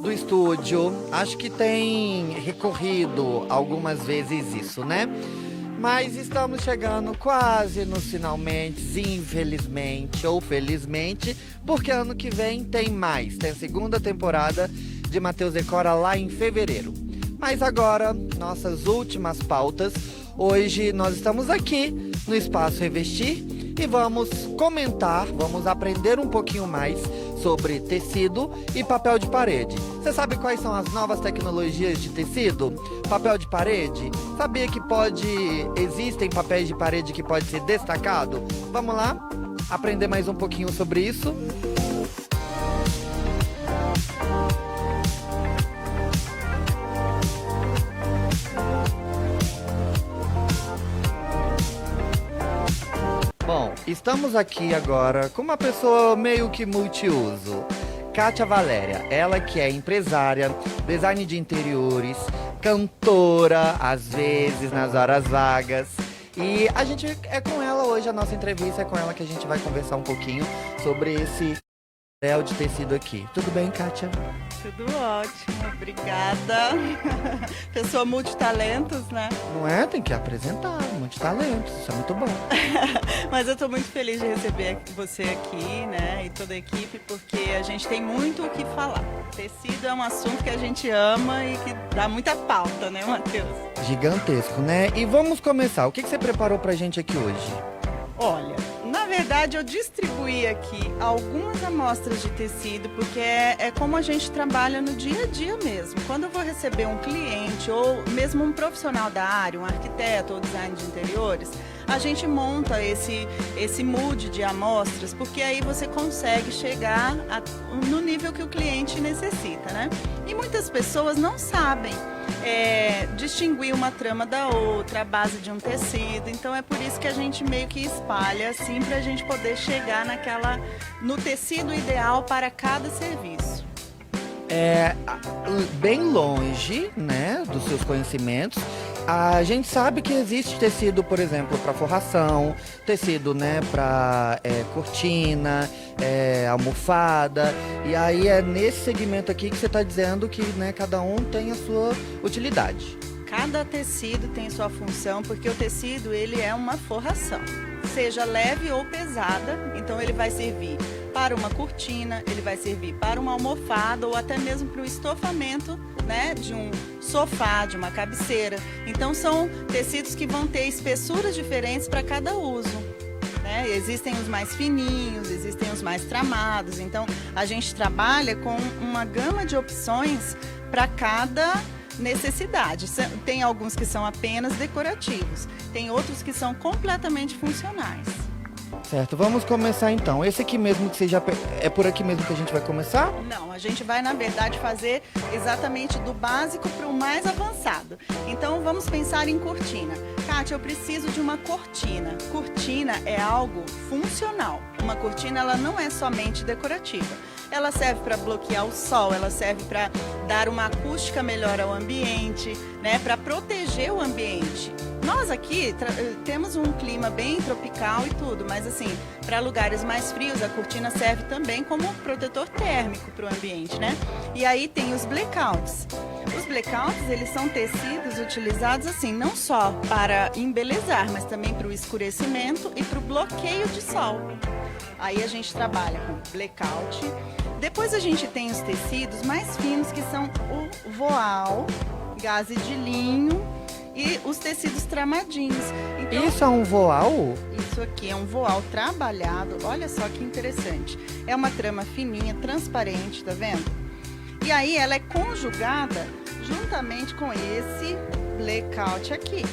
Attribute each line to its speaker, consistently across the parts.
Speaker 1: do estúdio. Acho que tem recorrido algumas vezes isso, né? Mas estamos chegando quase nos finalmente, infelizmente ou felizmente, porque ano que vem tem mais. Tem a segunda temporada de Matheus Decora lá em fevereiro. Mas agora, nossas últimas pautas. Hoje nós estamos aqui no Espaço Revestir e vamos comentar, vamos aprender um pouquinho mais sobre tecido e papel de parede. Você sabe quais são as novas tecnologias de tecido? Papel de parede? Sabia que existem papéis de parede que pode ser destacado? Vamos lá aprender mais um pouquinho sobre isso? Bom, estamos aqui agora com uma pessoa meio que multiuso. Kátia Valéria, ela que é empresária, design de interiores, cantora, às vezes, nas horas vagas. E a gente é com ela hoje, a nossa entrevista é com ela que a gente vai conversar um pouquinho sobre esse papel de tecido aqui. Tudo bem, Kátia?
Speaker 2: Tudo ótimo, obrigada. Pessoa multitalentos, né?
Speaker 1: Não é? Tem que apresentar, multitalentos, isso é muito bom.
Speaker 2: Mas eu tô muito feliz de receber você aqui, né? E toda a equipe, porque a gente tem muito o que falar. Tecido é um assunto que a gente ama e que dá muita pauta, né, Matheus?
Speaker 1: Gigantesco, né? E vamos começar. O que você preparou pra gente aqui hoje?
Speaker 2: Olha, na verdade eu distribuí aqui algumas amostras de tecido, porque é como a gente trabalha no dia a dia mesmo. Quando eu vou receber um cliente ou mesmo um profissional da área, um arquiteto ou design de interiores, a gente monta esse mood de amostras, porque aí você consegue chegar no nível que o cliente necessita, né? E muitas pessoas não sabem distinguir uma trama da outra, a base de um tecido. Então é por isso que a gente meio que espalha assim para a gente poder chegar no tecido ideal para cada serviço.
Speaker 1: Bem longe, né, dos seus conhecimentos. A gente sabe que existe tecido, por exemplo, para forração, tecido, né, para cortina, almofada. E aí é nesse segmento aqui que você está dizendo que, né, cada um tem a sua utilidade.
Speaker 2: Cada tecido tem sua função, porque o tecido ele é uma forração, seja leve ou pesada. Então ele vai servir para uma cortina, ele vai servir para uma almofada ou até mesmo para o estofamento, né, de um sofá, de uma cabeceira. Então são tecidos que vão ter espessuras diferentes para cada uso, né? Existem os mais fininhos, existem os mais tramados. Então a gente trabalha com uma gama de opções para cada necessidade. Tem alguns que são apenas decorativos, tem outros que são completamente funcionais.
Speaker 1: Certo, vamos começar então. Esse aqui mesmo que você já... É por aqui mesmo que a gente vai começar?
Speaker 2: Não, a gente vai, na verdade, fazer exatamente do básico para o mais avançado. Então, vamos pensar em cortina. Kátia, eu preciso de uma cortina. Cortina é algo funcional. Uma cortina, ela não é somente decorativa. Ela serve para bloquear o sol, ela serve para dar uma acústica melhor ao ambiente, né, para proteger o ambiente. Nós aqui temos um clima bem tropical e tudo, mas assim, para lugares mais frios, a cortina serve também como protetor térmico para o ambiente, né? E aí tem os blackouts. Os blackouts, eles são tecidos utilizados assim, não só para embelezar, mas também para o escurecimento e para o bloqueio de sol. Aí a gente trabalha com blackout. Depois a gente tem os tecidos mais finos, que são o voal, gaze de linho e os tecidos tramadinhos. Então,
Speaker 1: isso é um voal?
Speaker 2: Isso aqui é um voal trabalhado. Olha só que interessante. É uma trama fininha, transparente, tá vendo? E aí ela é conjugada juntamente com esse blackout aqui.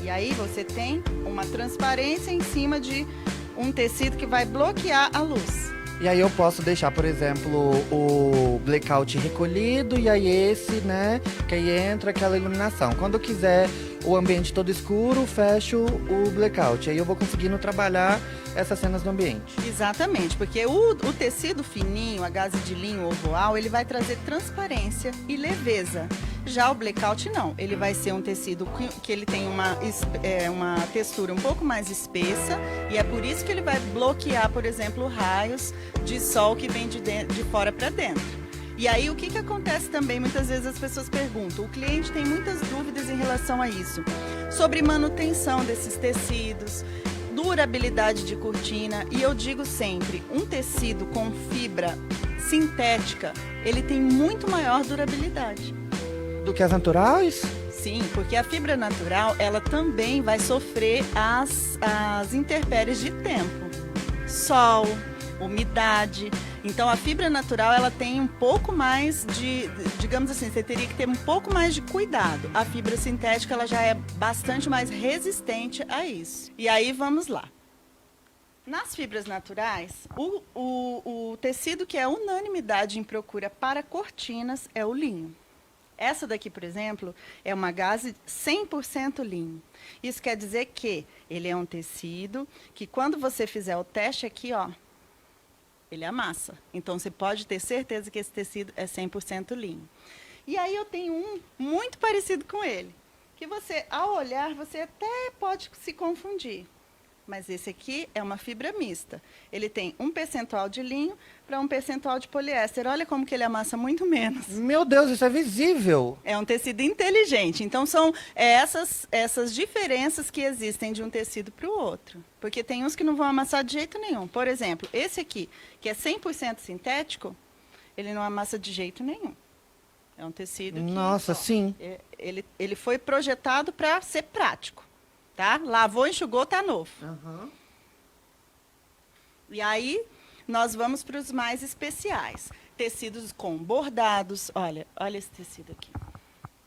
Speaker 2: E aí você tem uma transparência em cima de um tecido que vai bloquear a luz.
Speaker 1: E aí eu posso deixar, por exemplo, o blackout recolhido e aí esse, né, que aí entra aquela iluminação. Quando eu quiser o ambiente todo escuro, fecho o blackout. Aí eu vou conseguindo trabalhar essas cenas do ambiente.
Speaker 2: Exatamente, porque o tecido fininho, a gaze de linho ou voal, ele vai trazer transparência e leveza. Já o blackout não, ele vai ser um tecido que ele tem uma textura um pouco mais espessa e é por isso que ele vai bloquear, por exemplo, raios de sol que vem de fora para dentro. E aí, o que acontece também? Muitas vezes as pessoas perguntam, o cliente tem muitas dúvidas em relação a isso, sobre manutenção desses tecidos, durabilidade de cortina, e eu digo sempre, um tecido com fibra sintética, ele tem muito maior durabilidade.
Speaker 1: Do que as naturais?
Speaker 2: Sim, porque a fibra natural, ela também vai sofrer as intempéries de tempo, sol, umidade. Então, a fibra natural, ela tem um pouco mais de, digamos assim, você teria que ter um pouco mais de cuidado. A fibra sintética, ela já é bastante mais resistente a isso. E aí, vamos lá. Nas fibras naturais, o tecido que é unanimidade em procura para cortinas é o linho. Essa daqui, por exemplo, é uma gaze 100% linho. Isso quer dizer que ele é um tecido que, quando você fizer o teste aqui, ó, ele amassa. Então, você pode ter certeza que esse tecido é 100% linho. E aí, eu tenho um muito parecido com ele, que você, ao olhar, você até pode se confundir. Mas esse aqui é uma fibra mista. Ele tem 1% de linho para 1% de poliéster. Olha como que ele amassa muito menos.
Speaker 1: Meu Deus, isso é visível.
Speaker 2: É um tecido inteligente. Então, são essas diferenças que existem de um tecido para o outro. Porque tem uns que não vão amassar de jeito nenhum. Por exemplo, esse aqui, que é 100% sintético, ele não amassa de jeito nenhum. É um tecido que...
Speaker 1: Nossa, sim.
Speaker 2: Ele foi projetado para ser prático. Tá? Lavou, enxugou, tá novo.
Speaker 1: Uhum.
Speaker 2: E aí, nós vamos para os mais especiais. Tecidos com bordados. Olha esse tecido aqui.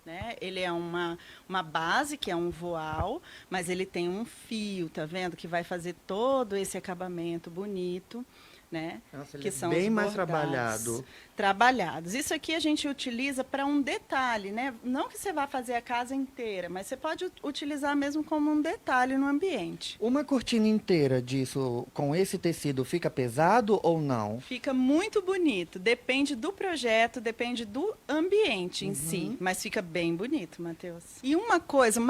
Speaker 2: Né? Ele é uma base, que é um voal, mas ele tem um fio, tá vendo? Que vai fazer todo esse acabamento bonito. Né?
Speaker 1: Nossa, ele
Speaker 2: que
Speaker 1: é
Speaker 2: são
Speaker 1: bem
Speaker 2: os
Speaker 1: mais
Speaker 2: bordados trabalhados. Isso aqui a gente utiliza para um detalhe, né? Não que você vá fazer a casa inteira, mas você pode utilizar mesmo como um detalhe no ambiente.
Speaker 1: Uma cortina inteira disso, com esse tecido, fica pesado ou não?
Speaker 2: Fica muito bonito. Depende do projeto, depende do ambiente em si. Mas fica bem bonito, Matheus. E uma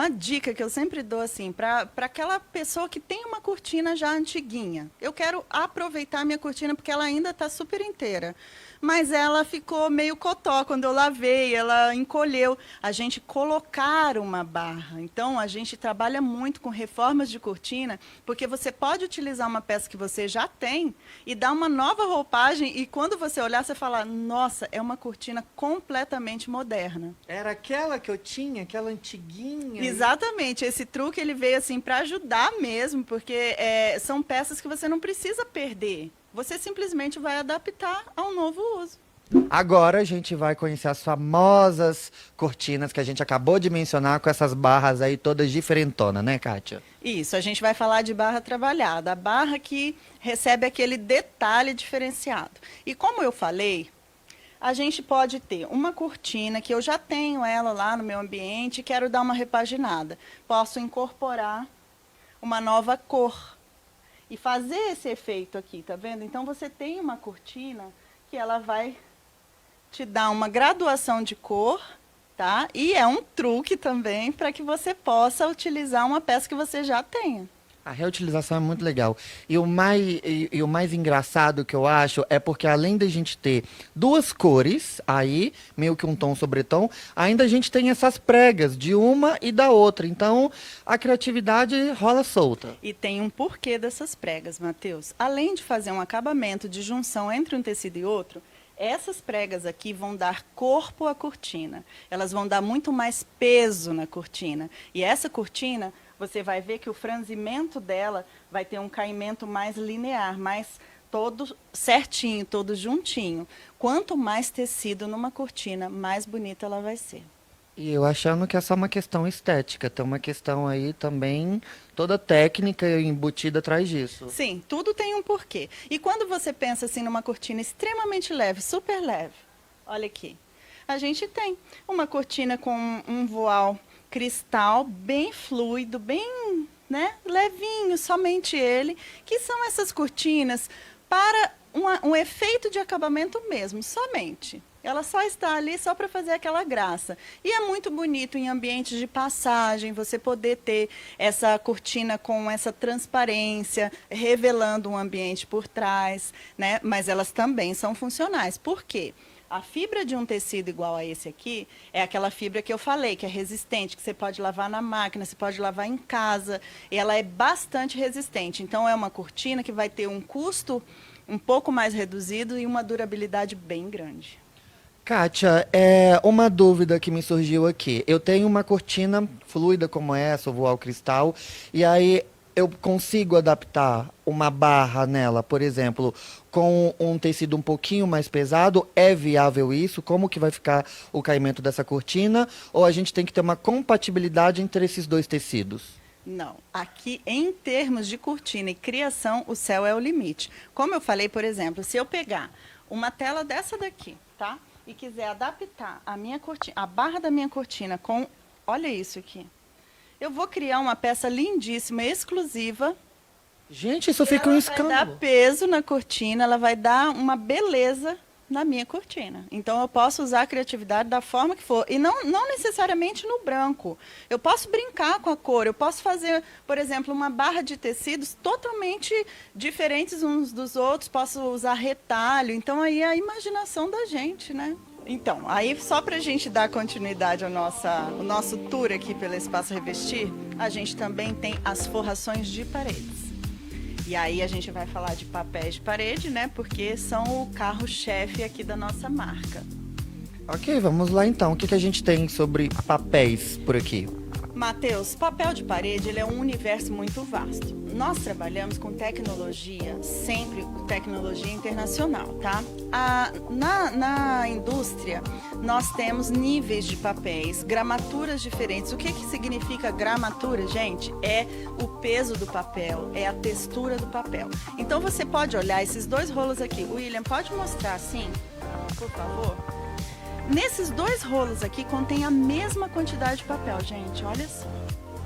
Speaker 2: dica que eu sempre dou, assim, para aquela pessoa que tem uma cortina já antiguinha. Eu quero aproveitar a minha cortina porque ela ainda está super inteira. Mas ela ficou meio cotó quando eu lavei, ela encolheu. A gente colocar uma barra. Então, a gente trabalha muito com reformas de cortina, porque você pode utilizar uma peça que você já tem e dar uma nova roupagem, e quando você olhar, você fala, nossa, é uma cortina completamente moderna.
Speaker 1: Era aquela que eu tinha, aquela antiguinha.
Speaker 2: Exatamente. Esse truque, ele veio assim para ajudar mesmo, porque são peças que você não precisa perder. Você simplesmente vai adaptar ao novo uso.
Speaker 1: Agora a gente vai conhecer as famosas cortinas que a gente acabou de mencionar, com essas barras aí todas diferentonas, né, Kátia?
Speaker 2: Isso, a gente vai falar de barra trabalhada, a barra que recebe aquele detalhe diferenciado. E como eu falei, a gente pode ter uma cortina que eu já tenho ela lá no meu ambiente e quero dar uma repaginada. Posso incorporar uma nova cor e fazer esse efeito aqui, tá vendo? Então, você tem uma cortina que ela vai te dar uma graduação de cor, tá? E é um truque também para que você possa utilizar uma peça que você já tenha.
Speaker 1: A reutilização é muito legal. E o mais engraçado que eu acho é porque, além da gente ter duas cores aí, meio que um tom sobre tom, ainda a gente tem essas pregas de uma e da outra. Então, a criatividade rola solta.
Speaker 2: E tem um porquê dessas pregas, Matheus. Além de fazer um acabamento de junção entre um tecido e outro, essas pregas aqui vão dar corpo à cortina. Elas vão dar muito mais peso na cortina. E essa cortina, você vai ver que o franzimento dela vai ter um caimento mais linear, mais todo certinho, todo juntinho. Quanto mais tecido numa cortina, mais bonita ela vai ser.
Speaker 1: E eu achando que é só uma questão estética, tem uma questão aí também, toda técnica embutida atrás disso.
Speaker 2: Sim, tudo tem um porquê. E quando você pensa assim numa cortina extremamente leve, super leve, olha aqui, a gente tem uma cortina com um voal cristal bem fluido, bem, né, levinho, somente ele, que são essas cortinas para um efeito de acabamento mesmo, somente. Ela só está ali só para fazer aquela graça. E é muito bonito em ambientes de passagem, você poder ter essa cortina com essa transparência, revelando um ambiente por trás, né? Mas elas também são funcionais. Por quê? A fibra de um tecido igual a esse aqui é aquela fibra que eu falei, que é resistente, que você pode lavar na máquina, você pode lavar em casa. E ela é bastante resistente. Então, é uma cortina que vai ter um custo um pouco mais reduzido e uma durabilidade bem grande.
Speaker 1: Kátia, uma dúvida que me surgiu aqui. Eu tenho uma cortina fluida como essa, oval cristal, e aí eu consigo adaptar uma barra nela, por exemplo, com um tecido um pouquinho mais pesado? É viável isso? Como que vai ficar o caimento dessa cortina? Ou a gente tem que ter uma compatibilidade entre esses dois tecidos?
Speaker 2: Não, aqui em termos de cortina e criação, o céu é o limite. Como eu falei, por exemplo, se eu pegar uma tela dessa daqui, tá? E quiser adaptar a minha cortina, a barra da minha cortina com, olha isso aqui. Eu vou criar uma peça lindíssima, exclusiva.
Speaker 1: Gente, isso fica um escândalo.
Speaker 2: Ela vai dar peso na cortina, ela vai dar uma beleza na minha cortina. Então, eu posso usar a criatividade da forma que for. E não necessariamente no branco. Eu posso brincar com a cor. Eu posso fazer, por exemplo, uma barra de tecidos totalmente diferentes uns dos outros. Posso usar retalho. Então, aí é a imaginação da gente, né? Então, aí só para a gente dar continuidade ao nosso tour aqui pelo Espaço Revestir, a gente também tem as forrações de paredes. E aí a gente vai falar de papéis de parede, né? Porque são o carro-chefe aqui da nossa marca.
Speaker 1: Ok, vamos lá então. O que a gente tem sobre papéis por aqui?
Speaker 2: Matheus, papel de parede ele é um universo muito vasto. Nós trabalhamos com tecnologia, sempre tecnologia internacional, tá? Na indústria, nós temos níveis de papéis, gramaturas diferentes. O que significa gramatura, gente? É o peso do papel, é a textura do papel. Então, você pode olhar esses dois rolos aqui. William, pode mostrar assim, por favor? Nesses dois rolos aqui contém a mesma quantidade de papel, gente, olha só.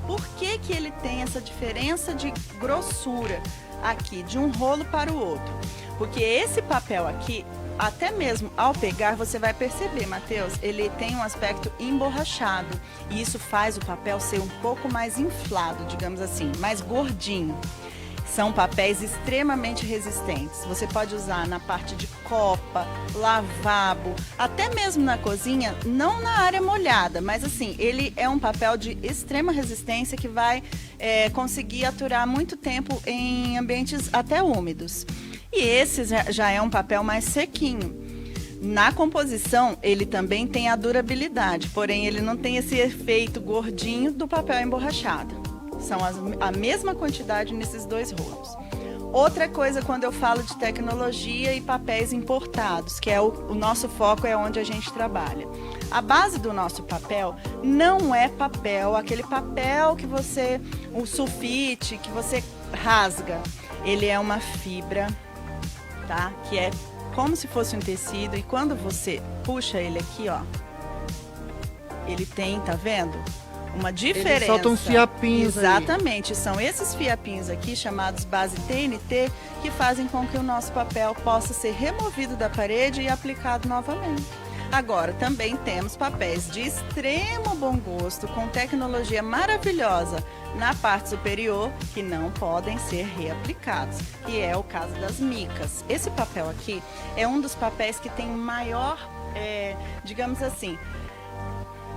Speaker 2: Por que ele tem essa diferença de grossura aqui, de um rolo para o outro? Porque esse papel aqui, até mesmo ao pegar, você vai perceber, Matheus, ele tem um aspecto emborrachado. E isso faz o papel ser um pouco mais inflado, digamos assim, mais gordinho. São papéis extremamente resistentes. Você pode usar na parte de copa, lavabo, até mesmo na cozinha, não na área molhada, mas assim, ele é um papel de extrema resistência que vai conseguir aturar muito tempo em ambientes até úmidos. E esse já é um papel mais sequinho. Na composição, ele também tem a durabilidade, porém ele não tem esse efeito gordinho do papel emborrachado. São a mesma quantidade nesses dois rolos. Outra coisa, quando eu falo de tecnologia e papéis importados, que é o nosso foco, é onde a gente trabalha. A base do nosso papel não é papel, aquele papel que o sulfite, que você rasga. Ele é uma fibra, tá? Que é como se fosse um tecido, e quando você puxa ele aqui, ó, ele tem, tá vendo? Uma diferença.
Speaker 1: Ele solta uns fiapinhos.
Speaker 2: Exatamente, são esses fiapinhos aqui, chamados base TNT, que fazem com que o nosso papel possa ser removido da parede e aplicado novamente. Agora, também temos papéis de extremo bom gosto, com tecnologia maravilhosa na parte superior, que não podem ser reaplicados, que é o caso das micas. Esse papel aqui é um dos papéis que tem maior, digamos assim,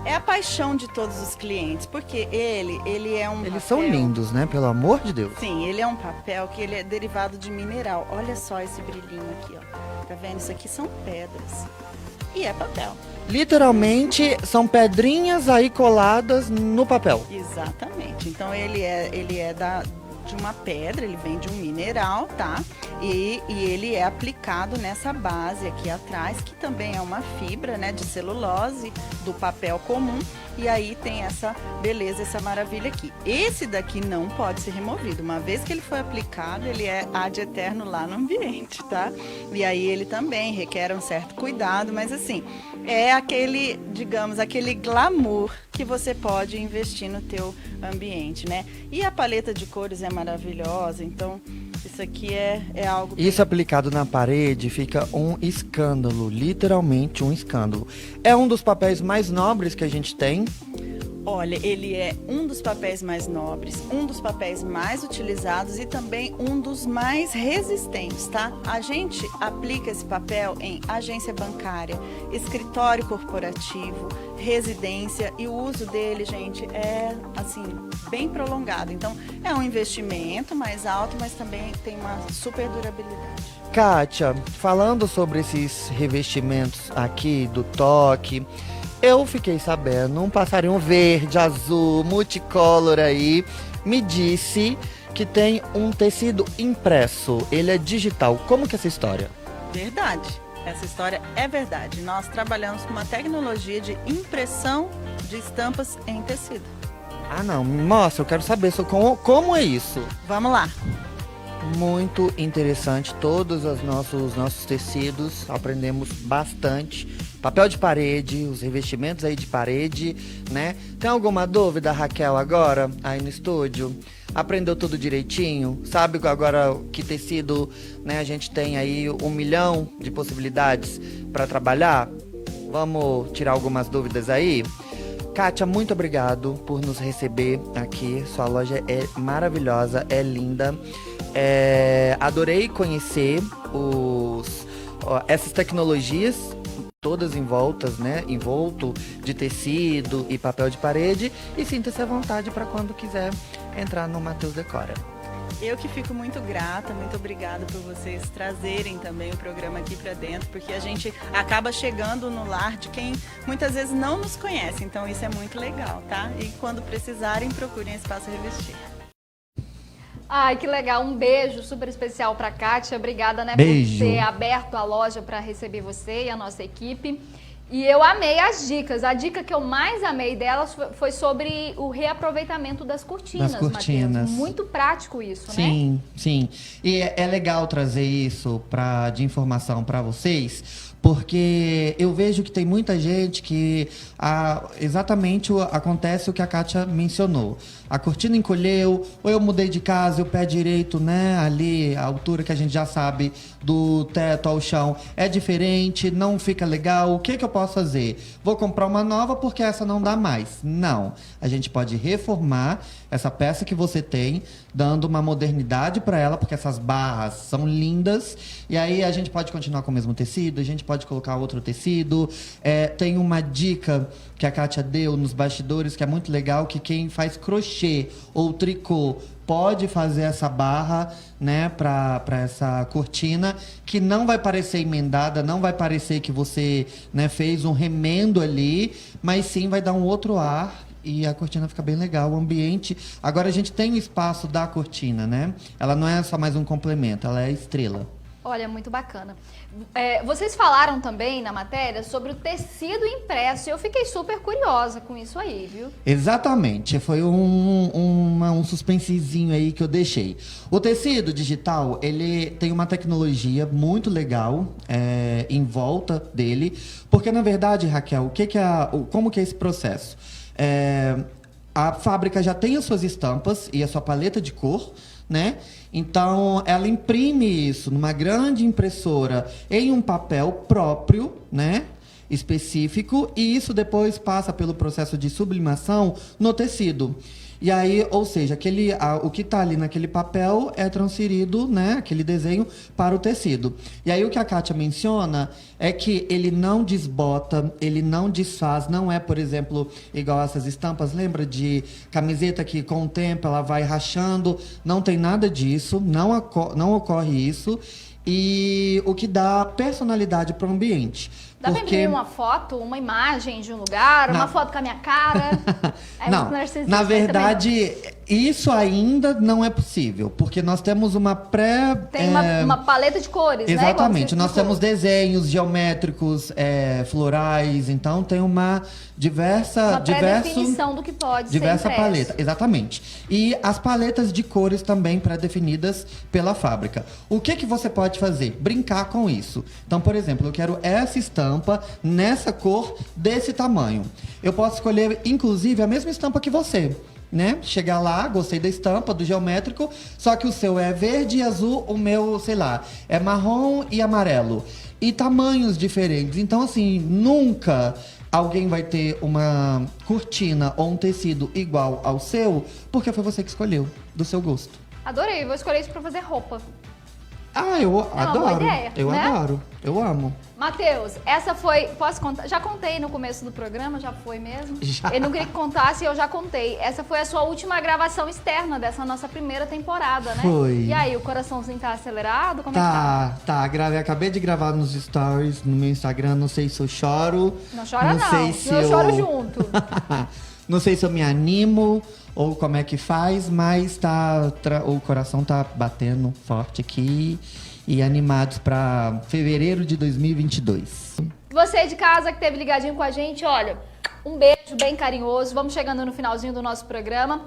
Speaker 2: é a paixão de todos os clientes, porque ele é um
Speaker 1: Eles
Speaker 2: papel...
Speaker 1: são lindos, né? Pelo amor de Deus.
Speaker 2: Sim, ele é um papel que ele é derivado de mineral. Olha só esse brilhinho aqui, ó. Tá vendo? Isso aqui são pedras. E é papel.
Speaker 1: Literalmente, são pedrinhas aí coladas no papel.
Speaker 2: Exatamente. Então, ele é de uma pedra, ele vem de um mineral, tá? E ele é aplicado nessa base aqui atrás, que também é uma fibra, né, de celulose do papel comum. E aí tem essa beleza, essa maravilha aqui. Esse daqui não pode ser removido. Uma vez que ele foi aplicado, ele é ad eterno lá no ambiente, tá? E aí ele também requer um certo cuidado, mas assim, é aquele, digamos, aquele glamour que você pode investir no teu ambiente, né? E a paleta de cores é maravilhosa, então isso aqui é algo...
Speaker 1: Isso aplicado na parede fica um escândalo, literalmente um escândalo. É um dos papéis mais nobres que a gente tem.
Speaker 2: Olha, ele é um dos papéis mais nobres, um dos papéis mais utilizados e também um dos mais resistentes, tá? A gente aplica esse papel em agência bancária, escritório corporativo, residência, e o uso dele, gente, é, assim, bem prolongado. Então, é um investimento mais alto, mas também tem uma super durabilidade.
Speaker 1: Kátia, falando sobre esses revestimentos aqui do toque, eu fiquei sabendo, um passarinho verde, azul, multicolor aí, me disse que tem um tecido impresso, ele é digital. Como que é essa história?
Speaker 2: Verdade. Essa história é verdade. Nós trabalhamos com uma tecnologia de impressão de estampas em tecido.
Speaker 1: Ah não, me mostra, eu quero saber como é isso.
Speaker 2: Vamos lá.
Speaker 1: Muito interessante, todos os nossos tecidos, aprendemos bastante. Papel de parede, os revestimentos aí de parede, né? Tem alguma dúvida, Raquel, agora, aí no estúdio? Aprendeu tudo direitinho? Sabe agora que tecido, né, a gente tem aí 1 milhão de possibilidades para trabalhar? Vamos tirar algumas dúvidas aí? Kátia, muito obrigado por nos receber aqui. Sua loja é maravilhosa, é linda. Adorei conhecer essas tecnologias todas envoltas, né? Envolto de tecido e papel de parede. E sinta-se à vontade para quando quiser entrar no Matheus Decora.
Speaker 2: Eu que fico muito grata, muito obrigada por vocês trazerem também o programa aqui para dentro, porque a gente acaba chegando no lar de quem muitas vezes não nos conhece, então isso é muito legal, tá? E quando precisarem, procurem Espaço Revestir.
Speaker 3: Ai, que legal. Um beijo super especial para Kátia. Obrigada, né,
Speaker 1: Beijo.
Speaker 3: por ter aberto a loja para receber você e a nossa equipe. E eu amei as dicas. A dica que eu mais amei delas foi sobre o reaproveitamento das cortinas, Matheus. Muito prático isso, né?
Speaker 1: Sim, sim. E é legal trazer isso de informação para vocês, porque eu vejo que tem muita gente que exatamente acontece o que a Kátia mencionou. A cortina encolheu, ou eu mudei de casa, e o pé direito, né, ali, a altura que a gente já sabe do teto ao chão é diferente, não fica legal. O que eu posso fazer? Vou comprar uma nova porque essa não dá mais. Não. A gente pode reformar essa peça que você tem, dando uma modernidade para ela, porque essas barras são lindas. E aí a gente pode continuar com o mesmo tecido, a gente pode colocar outro tecido. Tem uma dica que a Kátia deu nos bastidores, que é muito legal, que quem faz crochê ou tricô pode fazer essa barra, né, para essa cortina, que não vai parecer emendada, não vai parecer que você, né, fez um remendo ali, mas sim vai dar um outro ar e a cortina fica bem legal, o ambiente. Agora a gente tem o espaço da cortina, né? Ela não é só mais um complemento, ela é estrela.
Speaker 3: Olha, muito bacana. Vocês falaram também na matéria sobre o tecido impresso e eu fiquei super curiosa com isso aí, viu?
Speaker 1: Exatamente, foi um suspensezinho aí que eu deixei. O tecido digital, ele tem uma tecnologia muito legal em volta dele, porque na verdade, Raquel, como que é esse processo? A fábrica já tem as suas estampas e a sua paleta de cor, né? Então, ela imprime isso numa grande impressora em um papel próprio, né? Específico, e isso depois passa pelo processo de sublimação no tecido. E aí, ou seja, o que está ali naquele papel é transferido, né, aquele desenho, para o tecido. E aí o que a Kátia menciona é que ele não desbota, ele não desfaz, não é, por exemplo, igual essas estampas, lembra de camiseta que com o tempo ela vai rachando? Não tem nada disso, não ocorre isso. E o que dá personalidade para o ambiente.
Speaker 3: Dá pra imprimir uma foto, uma imagem de um lugar, uma foto com a minha cara?
Speaker 1: Não, na verdade, isso ainda não é possível, porque nós temos uma
Speaker 3: Tem uma paleta de cores,
Speaker 1: exatamente,
Speaker 3: né?
Speaker 1: Nós temos desenhos geométricos, florais, então tem uma
Speaker 3: pré-definição do que pode ser impresso.
Speaker 1: Paleta, exatamente. E as paletas de cores também pré-definidas pela fábrica. O que você pode fazer? Brincar com isso. Então, por exemplo, eu quero essa estampa nessa cor, desse tamanho. Eu posso escolher, inclusive, a mesma estampa que você, né? Chegar lá, gostei da estampa, do geométrico, só que o seu é verde e azul, o meu, sei lá, é marrom e amarelo. E tamanhos diferentes. Então, assim, nunca alguém vai ter uma cortina ou um tecido igual ao seu, porque foi você que escolheu, do seu gosto.
Speaker 3: Adorei, vou escolher isso pra fazer roupa.
Speaker 1: Ah, eu adoro.
Speaker 3: Uma boa ideia,
Speaker 1: eu
Speaker 3: né?
Speaker 1: adoro. Eu amo.
Speaker 3: Matheus, essa foi... Posso contar? Já contei no começo do programa, já foi mesmo?
Speaker 1: Já.
Speaker 3: Ele não queria que contasse e eu já contei. Essa foi a sua última gravação externa dessa nossa primeira temporada, né?
Speaker 1: Foi.
Speaker 3: E aí, o coraçãozinho tá acelerado? Como é que tá?
Speaker 1: Tá. Acabei de gravar nos stories, no meu Instagram. Não sei se eu choro.
Speaker 3: Não chora não,
Speaker 1: sei se
Speaker 3: eu choro junto.
Speaker 1: Não sei se eu me animo ou como é que faz, mas o coração tá batendo forte aqui e animados para fevereiro de 2022.
Speaker 3: Você de casa que esteve ligadinho com a gente, olha, um beijo bem carinhoso. Vamos chegando no finalzinho do nosso programa.